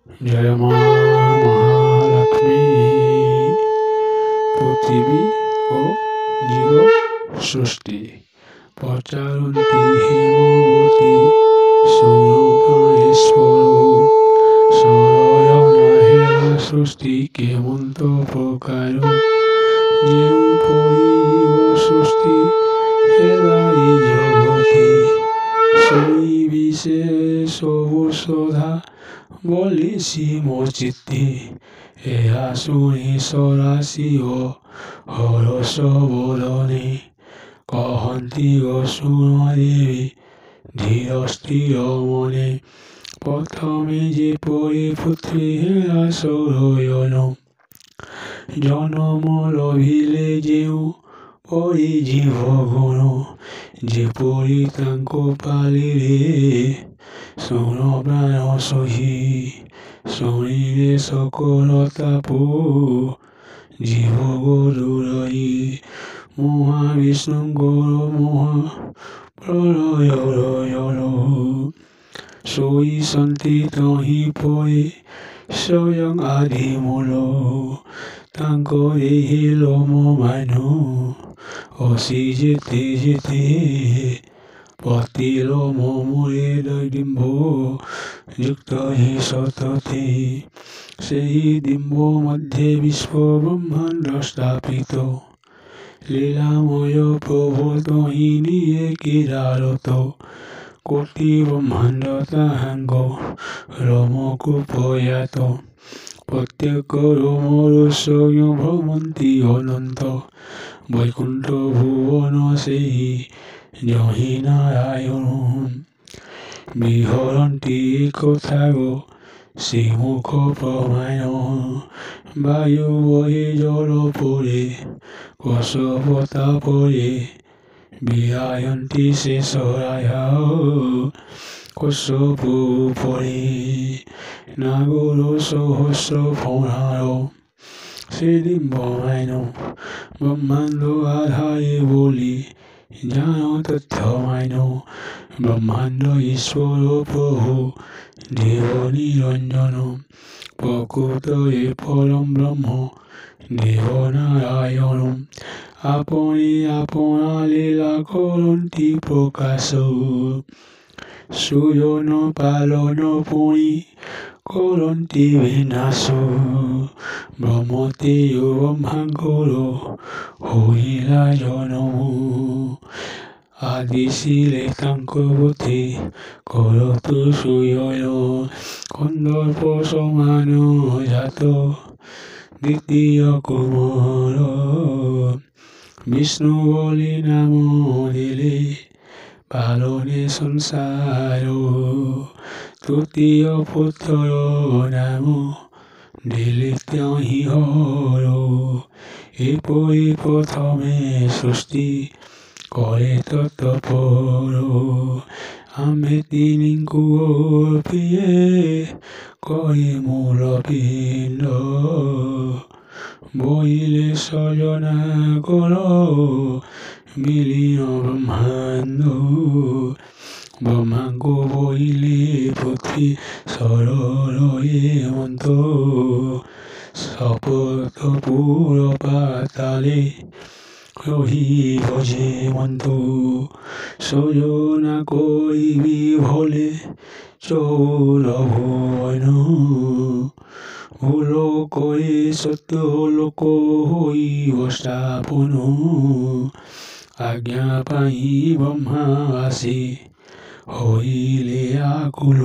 জয় মা মহালক্ষ্মী। পৃথিবী ও জীব সৃষ্টি প্রচারন্তি হেমবতী সৌরভেশ্বর সরয়না হেলা সৃষ্টি কেমন্ত প্রকার যেউ পরি জীব সৃষ্টি হেলাই জগতে সেই বিশেষ ঔষধা বলিছি মো চিত্তে ଏହା ଶୁଣି ସରାସିବ ହରଷ ବଦନେ କହନ୍ତି ଗୋ ଶୁଣ ଦେବି ଧୀର ସ୍ଥିର ମନେ ପ୍ରଥମେ ଯେପରି ପୃଥ୍ୱୀ ହେଲା ସୌରୟନ ଜନମ ଲଭିଲେ ଯେଉଁ ପରି ଜୀବ ଗୁଣ ଯେପରି ତାଙ୍କୁ ପାଳିଲେ ଶୁଣ ପ୍ରାଣ ସହି ଶୁଣିଲେ সকল তাপ জীব দূরই মহাবিষ্ণুঙ্গর মহা প্রলয় ଶୋଇଛନ୍ତି ତହିଁ ପରି ସ୍ୱୟଂ ଆଦିମୂଳ ତାଙ୍କରି ଲୋମ ମାନୁ ଅସି ଯେତେ ଯେତେ ପ୍ରତି ଲୋମ ମୂଳେ ଦୈଡିମ୍ବ ଯୁକ୍ତ ହି ସତତେ ସେହି ଡିମ୍ବ ମଧ୍ୟରେ ବିଶ୍ୱ ବ୍ରହ୍ମାଣ୍ଡ ସ୍ଥାପିତ লীলাময় প্রভু তহি নিয়ে কিরারত কোটি ব্রহ্মাণ্ড তাহাঙ্গ রমকু প্রয়াত প্রত্যেক রোমরু স্বয়ং ভ্রমন্তি অনন্ত বৈকুণ্ঠ ভুবন সেই জহি নারায়ণ বিহরন্তি কথা গো শ্রীমুখ প্রমাণ বায়ু বহে জল পরে কশপতা পরে বিরায়ন্তি শেষরায়া কশ্যপু পরে নাগর সহস্র ফণার শ্রীডিম্বমায়ন ব্রহ্মাণ্ড আধারে বলি জান তথ্যমায়ন ব্রহ্মাণ্ড ঈশ্বর প্রভু দেব নিরঞ্জন প্রকৃতরে পরম ব্রহ্ম দেব নারায়ণ আপনি আপনা লীলা করন্তি প্রকাশ সুজন পালন পুনি করন্তি বিনাশ ব্রহ্মতে ব্রহ্মাঙ্গর হইলা জনম আদি শিলে তাঙ্ক বুদ্ধি করতু সুয়ন কন্দর্প সমান জাত দ্বিতীয় কুমার বিষ্ণু বলি নাম দিলে পালনে সংসার তৃতীয় পুত্র নাম দিলে তহি হর এপরি প্রথমে সৃষ্টি করে তৎপর আমি তিনিଙ୍କୁ প্রিয়ে করে মূল পিণ্ড বইলে সজনা কর মিলিন ব্রহ্মাণ্ড ব্রহ্মাঙ্গ বইলে পৃথ্বী সরল হেমন্ত সপত পুর পাতালে রহিব যেমন্ত সজনা করিবি ভলে চৌল ভুবন ভুল করে সত্য লোক হইব স্থাপন আজ্ঞা পাই ব্রহ্মা আসি হইলে আকুল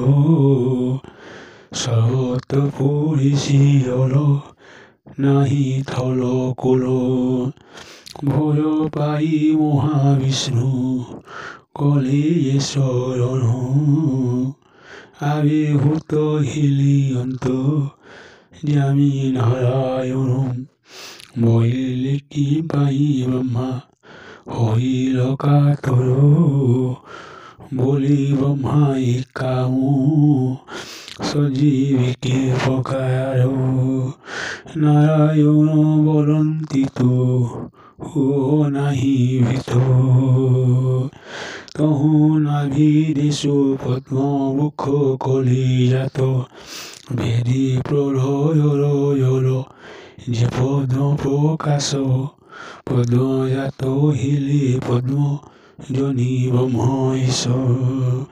সর্বত পরিশীল নাহি থল কুল ভয় পাই মহাবিষ্ণু কলে শরণ আবির্ভূত হিলিয়ন্ত জামি নারায়ণ বইলে কি পাই ব্রহ্মা হইল কাতর বলি ব্রহ্মা কামু সজীবিকে প্রকার নারায়ণ বলন্তি তু হো নাহি ভীত তহু নাভি দেশু পদ্ম বৃক্ষ কলি জাত বেদী প্রলয় যে পদ্ম প্রকাশ পদ্মজাত হিলে পদ্ম জনি ব্রহ্ম ঈশ্বর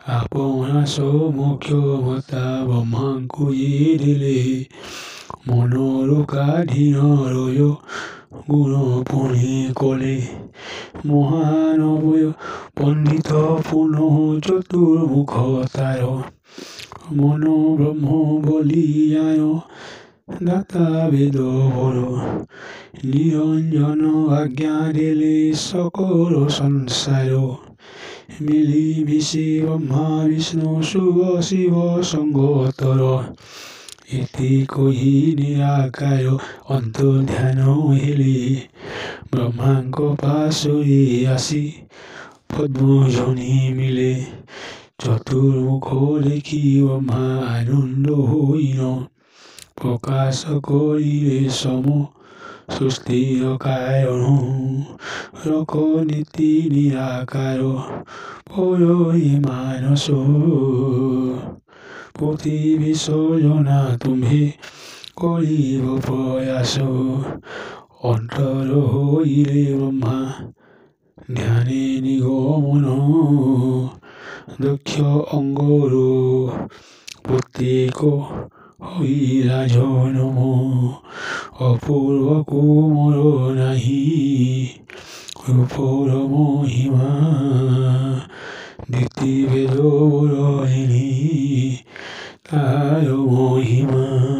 আপনা সমক্ষমতা ব্রহ্মাঙ্কু দিলে মনোরকাধীন রয় গুণ পুনি কলে মহানবয় পণ্ডিত পুনঃ চতুর্মুখতার মন ব্রহ্ম বলিয়ায় দাতা বেদ বর নিরঞ্জন আজ্ঞা দিলে সকল সংসার মিলি মিশি ব্রহ্মা বিষ্ণু শুভ শিব সঙ্গতর ইতি কহি নিরাকার অন্তর্ধ্যান হেলে ব্রহ্মাঙ্ক পাশরি আসি পদ্মজনি মিলে চতুর্মুখ দেখি ব্রহ্মা আনন্দ হইন প্রকাশ করিলে সম সুস্থির কারণ রক নীতি নিরাকার পরি মানস প্রতি বিসর্জনা তুমি করিব প্রয়াস অন্তর হইলে ব্রহ্মা ধ্যানে নিগমন দক্ষ অঙ্গর প্রত্যেক হইলা জনম অপূর্ব কোমর নাহি রূপর মহিমা দেখতে বেদ বরণী তার মহিমা।